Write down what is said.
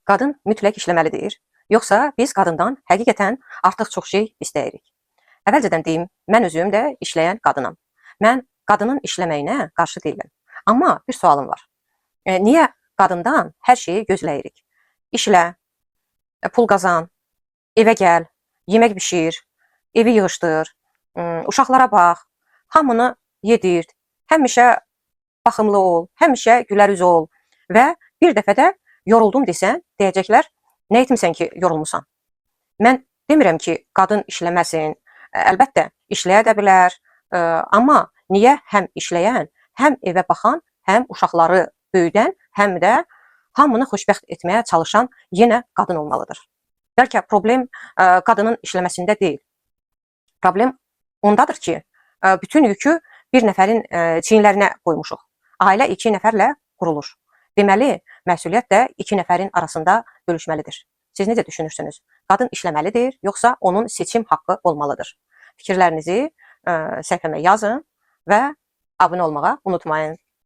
Qadın mütləq işləməlidir, yoxsa biz qadından həqiqətən artıq çox şey istəyirik? Əvvəlcədən deyim, mən özüm də işləyən qadınam. Mən qadının işləməyinə qarşı deyiləm. Amma bir sualım var. Niyə qadından hər şeyi gözləyirik? İşlə, pul qazan, evə gəl, yemək bişir, evi yığışdır, uşaqlara bax, hamını yedir, həmişə baxımlı ol, həmişə gülərüz ol və bir dəfə də yoruldum desən, deyəcəklər, nə etmirsən ki, yorulmusan? Mən demirəm ki, qadın işləməsin, əlbəttə, işləyə də bilər, amma niyə həm işləyən, həm evə baxan, həm uşaqları böyüdən, həm də hamını xoşbəxt etməyə çalışan yenə qadın olmalıdır. Bəlkə problem qadının işləməsində deyil. Problem ondadır ki, bütün yükü bir nəfərin çiyinlərinə qoymuşuq. Ailə 2 nəfərlə qurulur. Deməli, məsuliyyət də 2 nəfərin arasında bölüşməlidir. Siz necə düşünürsünüz? Qadın işləməlidir, yoxsa onun seçim haqqı olmalıdır? Fikirlərinizi səhifəmə yazın və abunə olmağı unutmayın.